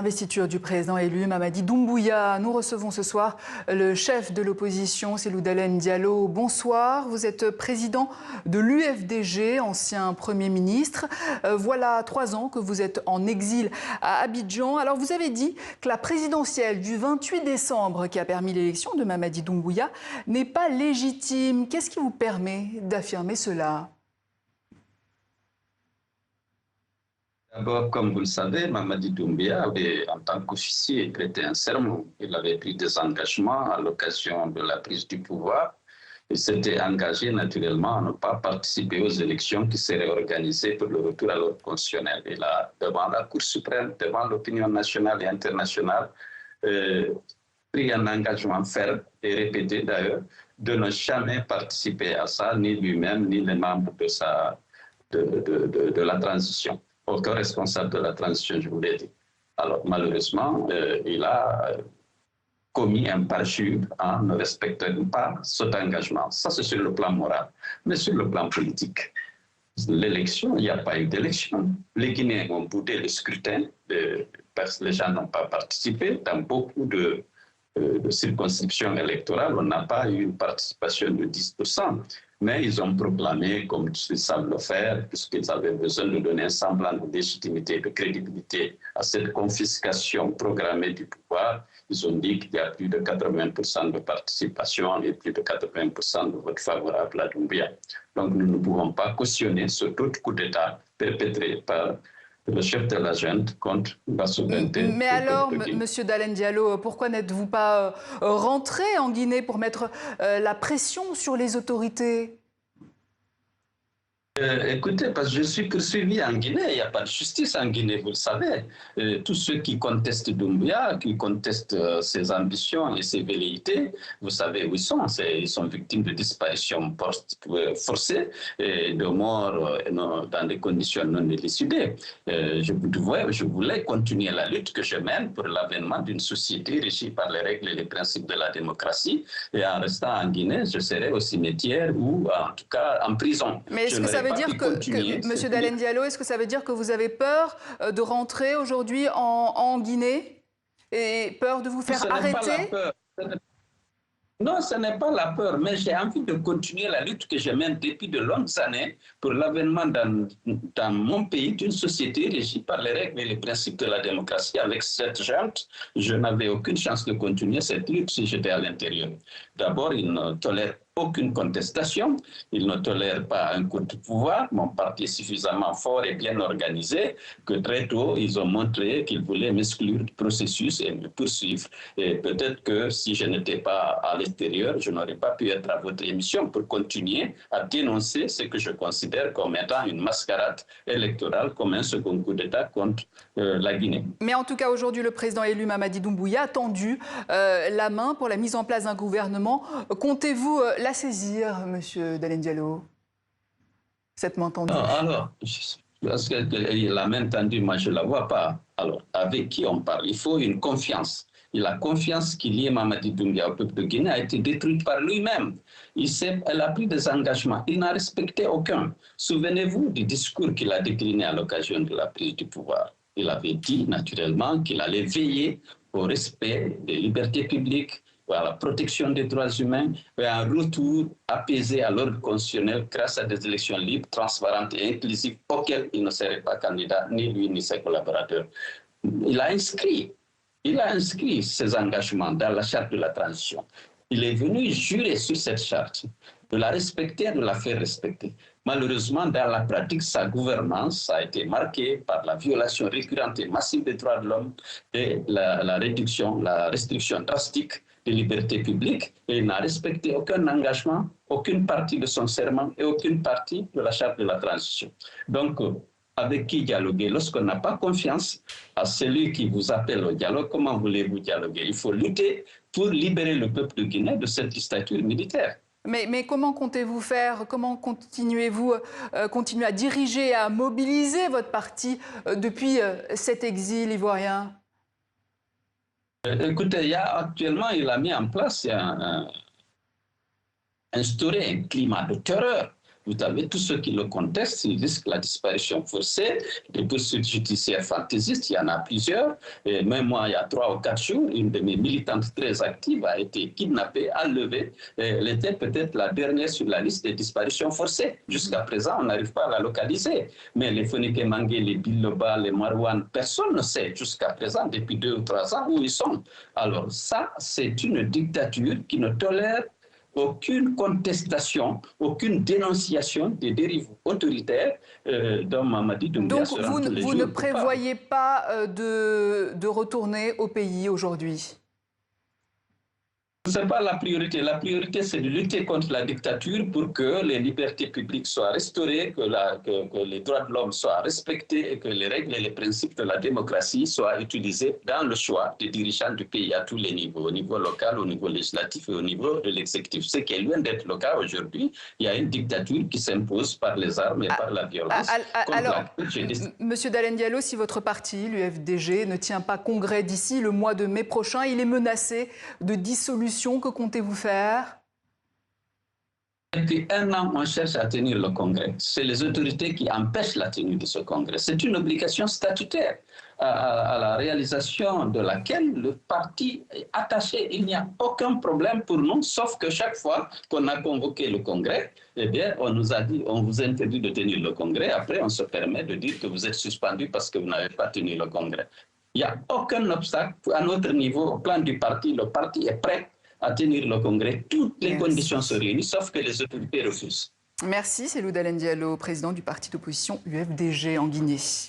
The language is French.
Investiture du président élu Mamadi Doumbouya. Nous recevons ce soir le chef de l'opposition, Cellou Dalein Diallo. Bonsoir, vous êtes président de l'UFDG, ancien Premier ministre. Voilà 3 ans que vous êtes en exil à Abidjan. Alors vous avez dit que la présidentielle du 28 décembre qui a permis l'élection de Mamadi Doumbouya n'est pas légitime. Qu'est-ce qui vous permet d'affirmer cela ? D'abord, comme vous le savez, Mamadi Doumbouya avait, en tant qu'officier, prêté un serment. Il avait pris des engagements à l'occasion de la prise du pouvoir. Il s'était engagé naturellement à ne pas participer aux élections qui seraient organisées pour le retour à l'ordre constitutionnel. Il a, devant la Cour suprême, devant l'opinion nationale et internationale, pris un engagement ferme et répété d'ailleurs de ne jamais participer à ça, ni lui-même, ni les membres de la transition. Aucun responsable de la transition, je vous l'ai dit. Alors, malheureusement, il a commis un parjure en ne respectant pas cet engagement. Ça, c'est sur le plan moral. Mais sur le plan politique, l'élection, il n'y a pas eu d'élection. Les Guinéens ont boudé le scrutin. Les gens n'ont pas participé. Dans beaucoup de circonscriptions électorales, on n'a pas eu une participation de 10%. Mais ils ont proclamé, comme ils savent le faire, puisqu'ils avaient besoin de donner un semblant de légitimité, de crédibilité à cette confiscation programmée du pouvoir, ils ont dit qu'il y a plus de 80% de participation et plus de 80% de votes favorables à Doumbouya. Donc nous ne pouvons pas cautionner ce autre coup d'État perpétré par le chef de la junte contre la souveraineté. Mais alors, Monsieur Dalein Diallo, pourquoi n'êtes-vous pas rentré en Guinée pour mettre la pression sur les autorités ? Écoutez, parce que je suis poursuivi en Guinée, il n'y a pas de justice en Guinée, vous le savez. Tous ceux qui contestent Doumbouya, qui contestent ses ambitions et ses velléités, vous savez où ils sont. Ils sont victimes de disparitions forcées et de morts dans des conditions non élucidées. Je voulais continuer la lutte que je mène pour l'avènement d'une société régie par les règles et les principes de la démocratie. Et en restant en Guinée, je serai au cimetière ou en tout cas en prison. Mais est-ce que ça veut dire que Monsieur Dalein Diallo, est-ce que ça veut dire que vous avez peur de rentrer aujourd'hui en Guinée et peur de vous faire arrêter ? Non, ce n'est pas la peur, mais j'ai envie de continuer la lutte que je mène depuis de longues années pour l'avènement dans mon pays d'une société régie par les règles et les principes de la démocratie. Avec cette junte, je n'avais aucune chance de continuer cette lutte si j'étais à l'intérieur. D'abord, ils ne tolèrent aucune contestation, ils ne tolèrent pas un coup de pouvoir. Mon parti est suffisamment fort et bien organisé que très tôt, ils ont montré qu'ils voulaient m'exclure du processus et me poursuivre. Et peut-être que si je n'étais pas à l'extérieur, je n'aurais pas pu être à votre émission pour continuer à dénoncer ce que je considère comme étant une mascarade électorale, comme un second coup d'État contre la Guinée. Mais en tout cas, aujourd'hui, le président élu Mamadi Doumbouya a tendu la main pour la mise en place d'un gouvernement. Comptez-vous la saisir, Monsieur Dalein Diallo, cette main tendue? Alors, parce que la main tendue, moi, je ne la vois pas. Alors, avec qui on parle? Il faut une confiance. Et la confiance qui lie Mamadi Doumbouya au peuple de Guinée a été détruite par lui-même. Elle a pris des engagements. Il n'a respecté aucun. Souvenez-vous du discours qu'il a décliné à l'occasion de la prise du pouvoir. Il avait dit naturellement qu'il allait veiller au respect des libertés publiques, à la protection des droits humains et un retour apaisé à l'ordre constitutionnel grâce à des élections libres, transparentes et inclusives auxquelles il ne serait pas candidat, ni lui ni ses collaborateurs. Il a inscrit ses engagements dans la charte de la transition. Il est venu jurer sur cette charte de la respecter, de la faire respecter. Malheureusement, dans la pratique, sa gouvernance a été marquée par la violation récurrente et massive des droits de l'homme et la restriction drastique des libertés publiques. Et il n'a respecté aucun engagement, aucune partie de son serment et aucune partie de la charte de la transition. Donc, avec qui dialoguer? Lorsqu'on n'a pas confiance à celui qui vous appelle au dialogue, comment voulez-vous dialoguer? Il faut lutter pour libérer le peuple de Guinée de cette dictature militaire. Mais comment comptez-vous faire? Comment continuez-vous continuer à diriger, à mobiliser votre parti depuis cet exil ivoirien? Écoutez, actuellement, il a mis en place instauré un climat de terreur. Vous avez tous ceux qui le contestent, ils risquent la disparition forcée, des poursuites judiciaires fantaisistes, il y en a plusieurs. Et même moi, il y a 3 ou 4 jours, une de mes militantes très actives a été kidnappée, enlevée. Elle était peut-être la dernière sur la liste des disparitions forcées. Jusqu'à présent, on n'arrive pas à la localiser. Mais les Fonike Mangué, les Biloba, les Marouane, personne ne sait jusqu'à présent, depuis 2 ou 3 ans, où ils sont. Alors ça, c'est une dictature qui ne tolère aucune contestation, aucune dénonciation des dérives autoritaires dont Mamadi Doumbouya se rend tous les jours. Donc vous ne prévoyez pas de retourner au pays aujourd'hui? Ce n'est pas la priorité. La priorité, c'est de lutter contre la dictature pour que les libertés publiques soient restaurées, que les droits de l'homme soient respectés et que les règles et les principes de la démocratie soient utilisés dans le choix des dirigeants du pays à tous les niveaux, au niveau local, au niveau législatif et au niveau de l'exécutif. Ce qui est loin d'être le cas aujourd'hui. Il y a une dictature qui s'impose par les armes et par la violence. Alors, Monsieur Dalein Diallo, si votre parti, l'UFDG, ne tient pas congrès d'ici le mois de mai prochain, il est menacé de dissolution. Que comptez-vous faire? Depuis 1 an, on cherche à tenir le congrès. C'est les autorités qui empêchent la tenue de ce congrès. C'est une obligation statutaire à la réalisation de laquelle le parti est attaché. Il n'y a aucun problème pour nous, sauf que chaque fois qu'on a convoqué le congrès, eh bien, on nous a dit, on vous interdit de tenir le congrès. Après, on se permet de dire que vous êtes suspendu parce que vous n'avez pas tenu le congrès. Il n'y a aucun obstacle à notre niveau, au plan du parti. Le parti est prêt à tenir le congrès. Toutes les conditions se réunissent, sauf que les autorités refusent. Merci, c'est Lou Dalein Diallo, président du parti d'opposition UFDG en Guinée.